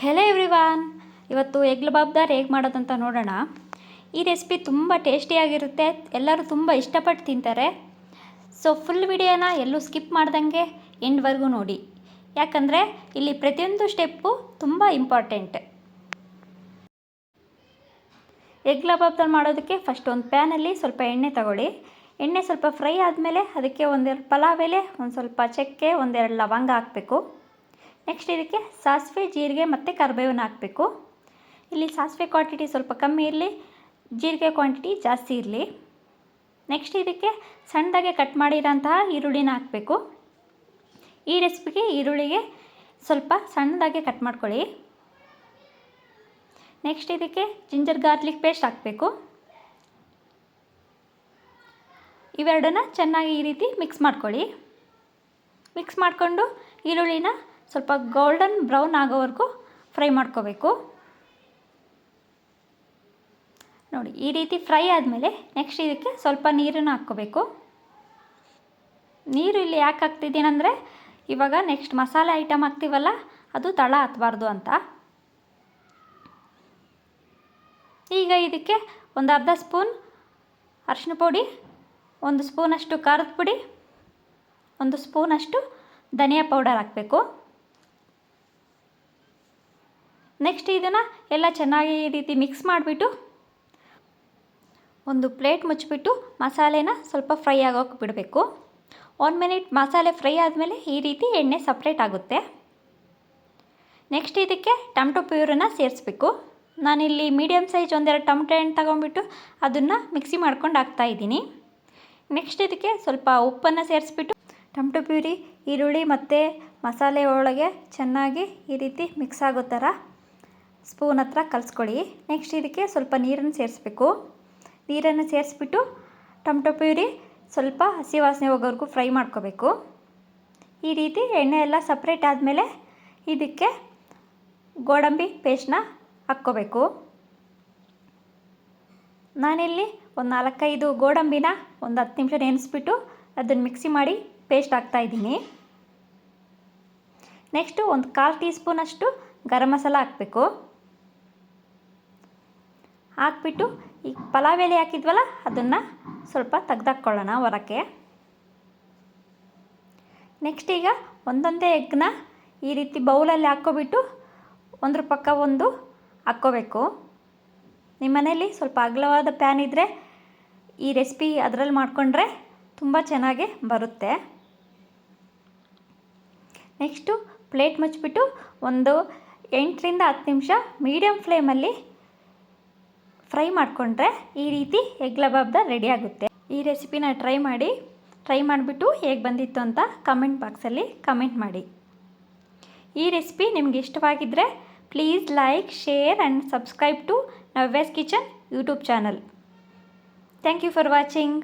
Hello everyone, ಇವತ್ತು egg ಲಬಾಬ್ದಾರ್ ಹೇಗೆ ಮಾಡೋದಂತ ನೋಡೋಣ. ಈ ರೆಸಿಪಿ ತುಂಬ ಟೇಸ್ಟಿಯಾಗಿರುತ್ತೆ, ಎಲ್ಲರೂ ತುಂಬ ಇಷ್ಟಪಟ್ಟು ತಿಂತಾರೆ. ಸೊ ಫುಲ್ ವಿಡಿಯೋನ ಎಲ್ಲೂ ಸ್ಕಿಪ್ ಮಾಡ್ದಂಗೆ ಎಂಡ್ವರೆಗೂ ನೋಡಿ, ಯಾಕಂದರೆ ಇಲ್ಲಿ ಪ್ರತಿಯೊಂದು ಸ್ಟೆಪ್ಪು ತುಂಬ ಇಂಪಾರ್ಟೆಂಟ್. ಎಗ್ ಲಬಾಬ್ದಾರ್ ಮಾಡೋದಕ್ಕೆ ಫಸ್ಟ್ ಒಂದು ಪ್ಯಾನಲ್ಲಿ ಸ್ವಲ್ಪ ಎಣ್ಣೆ ತಗೊಳ್ಳಿ. ಎಣ್ಣೆ ಸ್ವಲ್ಪ ಫ್ರೈ ಆದಮೇಲೆ ಅದಕ್ಕೆ ಒಂದೆರಡು ಪಲಾವ್ ಎಲೆ, ಒಂದು ಸ್ವಲ್ಪ ಚಕ್ಕೆ, ಒಂದೆರಡು ಲವಂಗ ಹಾಕಬೇಕು. ನೆಕ್ಸ್ಟ್ ಇದಕ್ಕೆ ಸಾಸಿವೆ, ಜೀರಿಗೆ ಮತ್ತು ಕರಿಬೇವನ್ನ ಹಾಕಬೇಕು. ಇಲ್ಲಿ ಸಾಸಿವೆ ಕ್ವಾಂಟಿಟಿ ಸ್ವಲ್ಪ ಕಮ್ಮಿ ಇರಲಿ, ಜೀರಿಗೆ ಕ್ವಾಂಟಿಟಿ ಜಾಸ್ತಿ ಇರಲಿ. ನೆಕ್ಸ್ಟ್ ಇದಕ್ಕೆ ಸಣ್ಣದಾಗೆ ಕಟ್ ಮಾಡಿರೋಂತಹ ಈರುಳ್ಳಿನ ಹಾಕಬೇಕು. ಈ ರೆಸಿಪಿಗೆ ಈರುಳ್ಳಿಗೆ ಸ್ವಲ್ಪ ಸಣ್ಣದಾಗೆ ಕಟ್ ಮಾಡ್ಕೊಳ್ಳಿ. ನೆಕ್ಸ್ಟ್ ಇದಕ್ಕೆ ಜಿಂಜರ್ ಗಾರ್ಲಿಕ್ ಪೇಸ್ಟ್ ಹಾಕಬೇಕು. ಇವೆರಡನ್ನ ಚೆನ್ನಾಗಿ ಈ ರೀತಿ ಮಿಕ್ಸ್ ಮಾಡ್ಕೊಳ್ಳಿ. ಮಿಕ್ಸ್ ಮಾಡಿಕೊಂಡು ಈರುಳ್ಳಿನ ಸ್ವಲ್ಪ ಗೋಲ್ಡನ್ ಬ್ರೌನ್ ಆಗೋವರೆಗೂ ಫ್ರೈ ಮಾಡ್ಕೋಬೇಕು. ನೋಡಿ, ಈ ರೀತಿ ಫ್ರೈ ಆದಮೇಲೆ ನೆಕ್ಸ್ಟ್ ಇದಕ್ಕೆ ಸ್ವಲ್ಪ ನೀರನ್ನು ಹಾಕ್ಕೋಬೇಕು. ನೀರು ಇಲ್ಲಿ ಯಾಕೆ ಹಾಕ್ತಿದ್ದೀನಿ ಅಂದರೆ, ಇವಾಗ ನೆಕ್ಸ್ಟ್ ಮಸಾಲೆ ಐಟಮ್ ಹಾಕ್ತೀವಲ್ಲ, ಅದು ತಳ ಹತ್ತಬಾರ್ದು ಅಂತ. ಈಗ ಇದಕ್ಕೆ ಒಂದು ಅರ್ಧ ಸ್ಪೂನ್ ಅರಿಶಿನ ಪುಡಿ, ಒಂದು ಸ್ಪೂನಷ್ಟು ಖಾರದ ಪುಡಿ, ಒಂದು ಸ್ಪೂನಷ್ಟು ಧನಿಯಾ ಪೌಡರ್ ಹಾಕಬೇಕು. ನೆಕ್ಸ್ಟ್ ಇದನ್ನು ಎಲ್ಲ ಚೆನ್ನಾಗಿ ಈ ರೀತಿ ಮಿಕ್ಸ್ ಮಾಡಿಬಿಟ್ಟು ಒಂದು ಪ್ಲೇಟ್ ಮುಚ್ಚಿಬಿಟ್ಟು ಮಸಾಲೆನ ಸ್ವಲ್ಪ ಫ್ರೈ ಆಗೋಕ್ಕೆ ಬಿಡಬೇಕು. 1 ಮಿನಿಟ್ ಮಸಾಲೆ ಫ್ರೈ ಆದಮೇಲೆ ಈ ರೀತಿ ಎಣ್ಣೆ ಸಪ್ರೇಟ್ ಆಗುತ್ತೆ. ನೆಕ್ಸ್ಟ್ ಇದಕ್ಕೆ ಟೊಮೆಟೊ ಪ್ಯೂರನ್ನ ಸೇರಿಸ್ಬೇಕು. ನಾನಿಲ್ಲಿ ಮೀಡಿಯಮ್ ಸೈಜ್ ಒಂದೆರಡು ಟೊಮೆಟೊ ಹಣ್ಣು ತಗೊಂಡ್ಬಿಟ್ಟು ಅದನ್ನು ಮಿಕ್ಸಿ ಮಾಡ್ಕೊಂಡು ಹಾಕ್ತಾಯಿದ್ದೀನಿ. ನೆಕ್ಸ್ಟ್ ಇದಕ್ಕೆ ಸ್ವಲ್ಪ ಉಪ್ಪನ್ನು ಸೇರಿಸ್ಬಿಟ್ಟು ಟೊಮೆಟೊ ಪ್ಯೂರಿ, ಈರುಳ್ಳಿ ಮತ್ತು ಮಸಾಲೆ ಒಳಗೆ ಚೆನ್ನಾಗಿ ಈ ರೀತಿ ಮಿಕ್ಸ್ ಆಗೋ ಥರ ಸ್ಪೂನ್ ಹತ್ರ ಕಲಿಸ್ಕೊಳ್ಳಿ. ನೆಕ್ಸ್ಟ್ ಇದಕ್ಕೆ ಸ್ವಲ್ಪ ನೀರನ್ನು ಸೇರಿಸ್ಬೇಕು. ನೀರನ್ನು ಸೇರಿಸ್ಬಿಟ್ಟು ಟೊಮೆಟೊ ಪ್ಯೂರಿ ಸ್ವಲ್ಪ ಹಸಿ ವಾಸನೆ ಹೋಗೋವರೆಗೂ ಫ್ರೈ ಮಾಡ್ಕೋಬೇಕು. ಈ ರೀತಿ ಎಣ್ಣೆ ಎಲ್ಲ ಸಪ್ರೇಟ್ ಆದಮೇಲೆ ಇದಕ್ಕೆ ಗೋಡಂಬಿ ಪೇಸ್ಟ್ನ ಹಾಕ್ಕೋಬೇಕು. ನಾನಿಲ್ಲಿ ಒಂದು 4-5 ಗೋಡಂಬಿನ ಒಂದು 10 ನಿಮಿಷ ನೆನೆಸ್ಬಿಟ್ಟು ಅದನ್ನು ಮಿಕ್ಸಿ ಮಾಡಿ ಪೇಸ್ಟ್ ಹಾಕ್ತಾಯಿದ್ದೀನಿ. ನೆಕ್ಸ್ಟು ಒಂದು 1/4 ಟೀ ಸ್ಪೂನಷ್ಟು ಗರಂ ಮಸಾಲ ಹಾಕಬೇಕು. ಹಾಕ್ಬಿಟ್ಟು ಈ ಪಲಾವ್ ಎಲೆ ಹಾಕಿದ್ವಲ್ಲ, ಅದನ್ನು ಸ್ವಲ್ಪ ತೆಗ್ದಾಕ್ಕೊಳ್ಳೋಣ ಹೊರಕ್ಕೆ. ನೆಕ್ಸ್ಟ್ ಈಗ ಒಂದೊಂದೇ ಎಗ್ನ ಈ ರೀತಿ ಬೌಲಲ್ಲಿ ಹಾಕ್ಕೊಬಿಟ್ಟು ಒಂದ್ರ ಪಕ್ಕ ಒಂದು ಹಾಕ್ಕೋಬೇಕು. ನಿಮ್ಮ ಮನೇಲಿ ಸ್ವಲ್ಪ ಅಗಲವಾದ ಪ್ಯಾನ್ ಇದ್ದರೆ ಈ ರೆಸಿಪಿ ಅದರಲ್ಲಿ ಮಾಡಿಕೊಂಡ್ರೆ ತುಂಬ ಚೆನ್ನಾಗಿ ಬರುತ್ತೆ. ನೆಕ್ಸ್ಟು ಪ್ಲೇಟ್ ಮುಚ್ಚಿಬಿಟ್ಟು ಒಂದು 8ರಿಂದ 10 ನಿಮಿಷ ಮೀಡಿಯಮ್ ಫ್ಲೇಮಲ್ಲಿ ಫ್ರೈ ಮಾಡಿಕೊಂಡ್ರೆ ಈ ರೀತಿ ಎಗ್ ಲಬಾಬ್ದಾರ್ ರೆಡಿ ಆಗುತ್ತೆ. ಈ ರೆಸಿಪಿನ ಟ್ರೈ ಮಾಡಿಬಿಟ್ಟು ಹೇಗೆ ಬಂದಿತ್ತು ಅಂತ ಕಮೆಂಟ್ ಬಾಕ್ಸಲ್ಲಿ ಕಮೆಂಟ್ ಮಾಡಿ. ಈ ರೆಸಿಪಿ ನಿಮಗೆ ಇಷ್ಟವಾಗಿದ್ದರೆ please like, share and subscribe to Navya's kitchen YouTube channel. Thank you for watching.